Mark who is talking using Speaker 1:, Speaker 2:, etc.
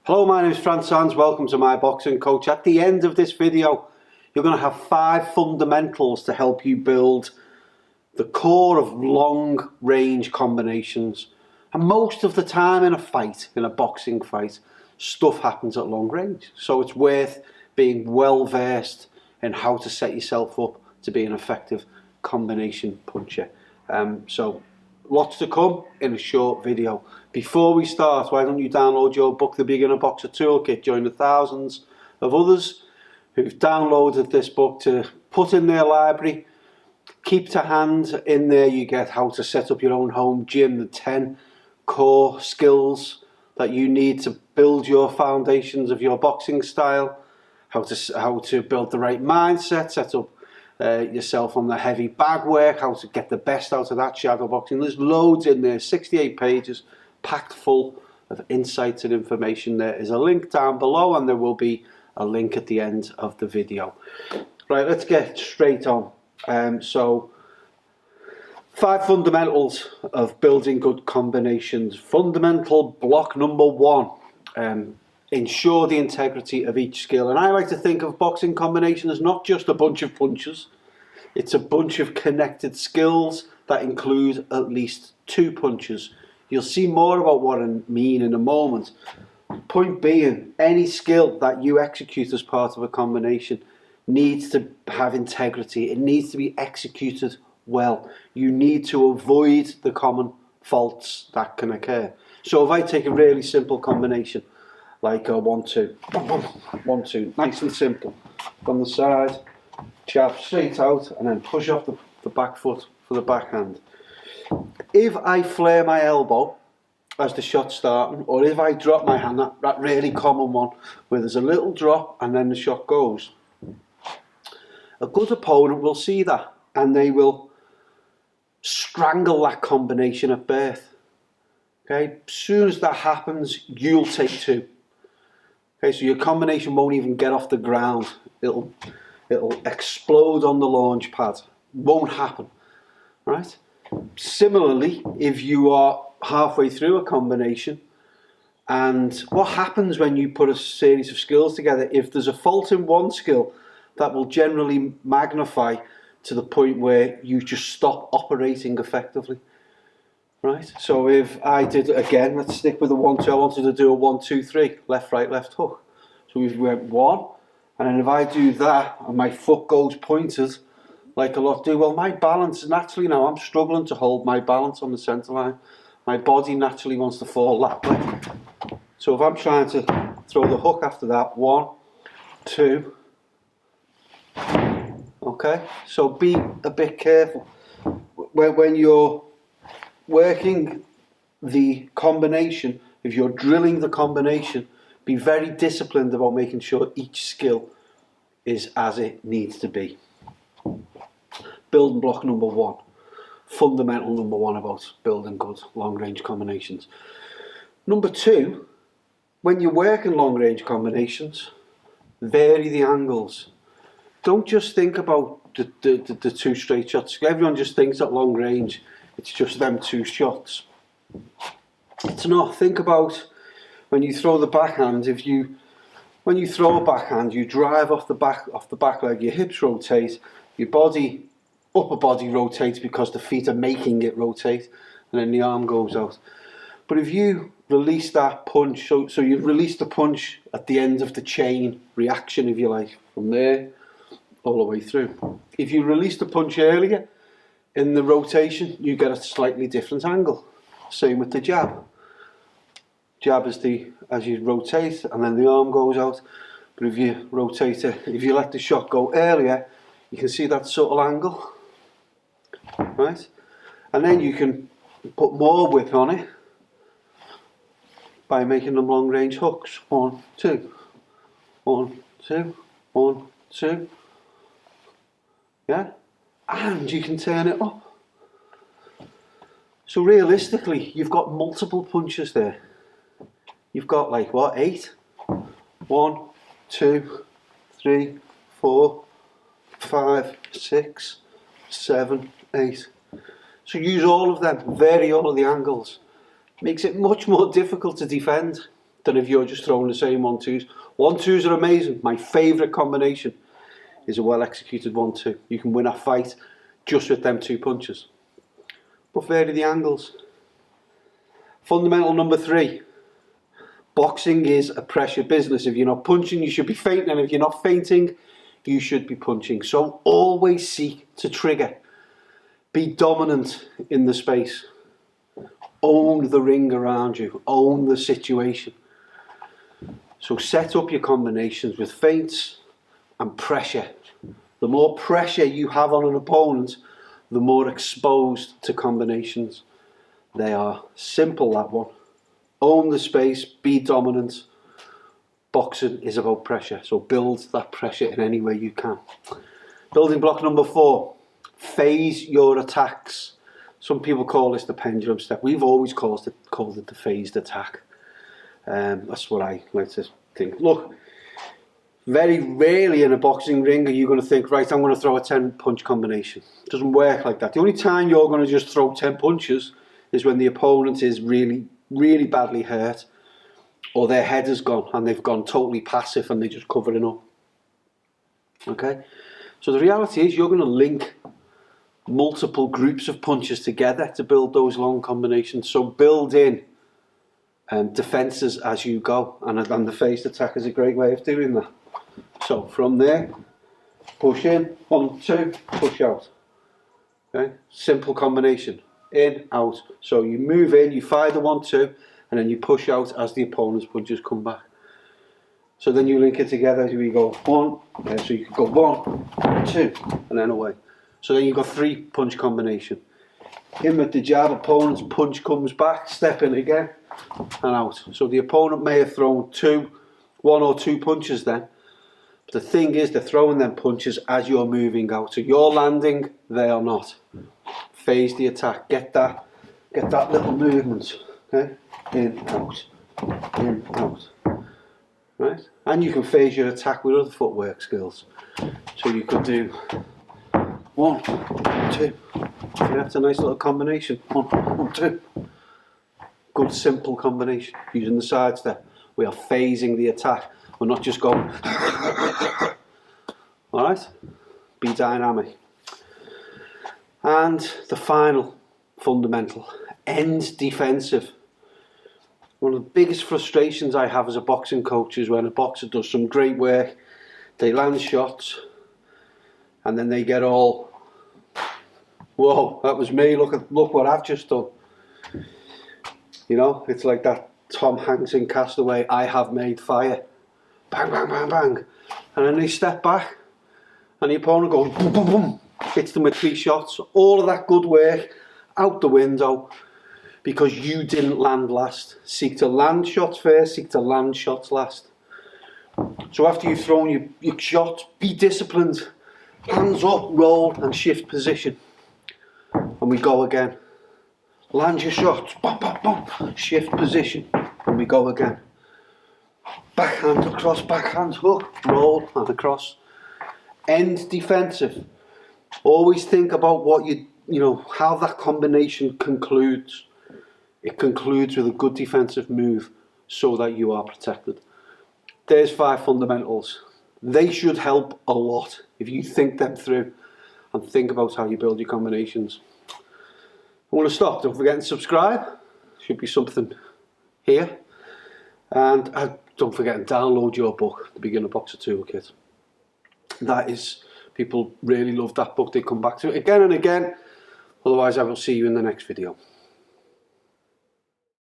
Speaker 1: Hello, my name is Franz. Welcome to my boxing coach. At the end of this video, you're going to have 5 fundamentals to help you build the core of long range combinations. And most of the time in a fight, in a boxing fight, stuff happens at long range. So it's worth being well versed in how to set yourself up to be an effective combination puncher. So lots to come in a short video. Before we start, why don't you download your book, The Beginner Boxer Toolkit, join the thousands of others who've downloaded this book to put in their library. Keep to hand. In there you get how to set up your own home gym, the 10 core skills that you need to build your foundations of your boxing style, how to build the right mindset, set up yourself on the heavy bag work, how to get the best out of that shadow boxing. There's loads in there, 68 pages, packed full of insights and information. There is a link down below and there will be a link at the end of the video. Right, let's get straight on. So 5 fundamentals of building good combinations. Fundamental block number 1. Ensure the integrity of each skill. And I like to think of boxing combination as not just a bunch of punches. It's a bunch of connected skills that include at least 2 punches. You'll see more about what I mean in a moment. Point being, any skill that you execute as part of a combination needs to have integrity. It needs to be executed well. You need to avoid the common faults that can occur. So if I take a really simple combination, like a 1-2, 1-2, nice and simple, from the side, jab straight out, and then push off the back foot for the backhand. If I flare my elbow as the shot's starting, or if I drop my hand, that really common one, where there's a little drop and then the shot goes, a good opponent will see that, and they will strangle that combination at birth. Okay, as soon as that happens, you'll take 2. Okay, so your combination won't even get off the ground. It'll explode on the launch pad. Won't happen, right? Similarly, if you are halfway through a combination, and what happens when you put a series of skills together, if there's a fault in one skill, that will generally magnify to the point where you just stop operating effectively. Right, so if I did, again, let's stick with the 1-2, I wanted to do a 1-2-3, left, right, left hook. So we went 1, and then if I do that, and my foot goes pointed, like a lot do, well, my balance, naturally now, I'm struggling to hold my balance on the centre line. My body naturally wants to fall that way. So if I'm trying to throw the hook after that, 1, 2, okay, so be a bit careful. When you're working the combination, if you're drilling the combination, be very disciplined about making sure each skill is as it needs to be. Building block number 1. Fundamental number 1 about building good long range combinations. Number 2, when you're working long range combinations, vary the angles. Don't just think about the 2 straight shots. Everyone just thinks at long range it's just them 2 shots. It's not. Think about when you throw the backhand. When you throw a backhand, you drive off the back leg. Your hips rotate. Your upper body rotates because the feet are making it rotate, and then the arm goes out. But if you release that punch, so you release the punch at the end of the chain reaction, if you like, from there all the way through. If you release the punch earlier in the rotation, you get a slightly different angle. Same with the jab. Jab is as you rotate, and then the arm goes out. But if you rotate it, if you let the shot go earlier, you can see that subtle angle, right? And then you can put more whip on it by making them long range hooks. 1, 2, 1, 2, 1, 2. Yeah? And you can turn it up. So realistically, you've got multiple punches there. You've got like what, 8? 1, 2, 3, 4, 5, 6, 7, 8. So use all of them, vary all of the angles. Makes it much more difficult to defend. than if you're just throwing the same 1-2s. 1-2s are amazing. My favourite combination is a well executed 1-2. You can win a fight just with them 2 punches. But vary the angles. Fundamental number 3. Boxing is a pressure business. If you're not punching, you should be feinting. And if you're not feinting, you should be punching. So always seek to trigger. Be dominant in the space. Own the ring around you. Own the situation. So set up your combinations with feints and pressure. The more pressure you have on an opponent, the more exposed to combinations they are. Simple, that one. Own the space, be dominant. Boxing is about pressure, so build that pressure in any way you can. Building block number 4, phase your attacks. Some people call this the pendulum step. We've always called it the phased attack. That's what I like to think. Look, very rarely in a boxing ring are you going to think, right, I'm going to throw a 10 punch combination. It doesn't work like that. The only time you're going to just throw 10 punches is when the opponent is really badly hurt, or their head has gone and they've gone totally passive and they're just covering up. Okay, so the reality is you're going to link multiple groups of punches together to build those long combinations. So build in defences as you go, and the phased attack is a great way of doing that. So from there, push in, 1, 2, push out. Okay, simple combination. In, out. So you move in, you fire the 1-2, and then you push out as the opponent's punches come back. So then you link it together as we go 1, so you can go 1, 2, and then away. So then you've got 3 punch combination. In with the jab, opponent's punch comes back, step in again, and out. So the opponent may have thrown 1 or 2 punches then. But the thing is, they're throwing them punches as you're moving out. So you're landing, they are not. Phase the attack, get that little movement, okay? In, out, right? And you can phase your attack with other footwork skills. So you could do 1, 2, yeah, that's a nice little combination, 1, 2. Good simple combination, using the side step. We are phasing the attack, we're not just going, alright? Be dynamic. And the final fundamental, end defensive. One of the biggest frustrations I have as a boxing coach is when a boxer does some great work, they land shots, and then they get all, whoa, that was me, look what I've just done. You know, it's like that Tom Hanks in Castaway, I have made fire. Bang, bang, bang, bang. And then they step back, and the opponent goes boom, boom, boom. Hits them with 3 shots. All of that good work out the window because you didn't land last. Seek to land shots first, seek to land shots last. So after you've thrown your shot, be disciplined. Hands up, roll and shift position. And we go again. Land your shots, bum, bum, bum. Shift position and we go again. Backhand across, backhand hook, roll and across. End defensive. Always think about what how that combination concludes. It concludes with a good defensive move so that you are protected. There's 5 fundamentals. They should help a lot if you think them through and think about how you build your combinations. I want to stop. Don't forget to subscribe. Should be something here. And don't forget to download your book, The Beginner Boxer Toolkit. That is... People really love that book, they come back to it again and again. Otherwise I will see you in the next video.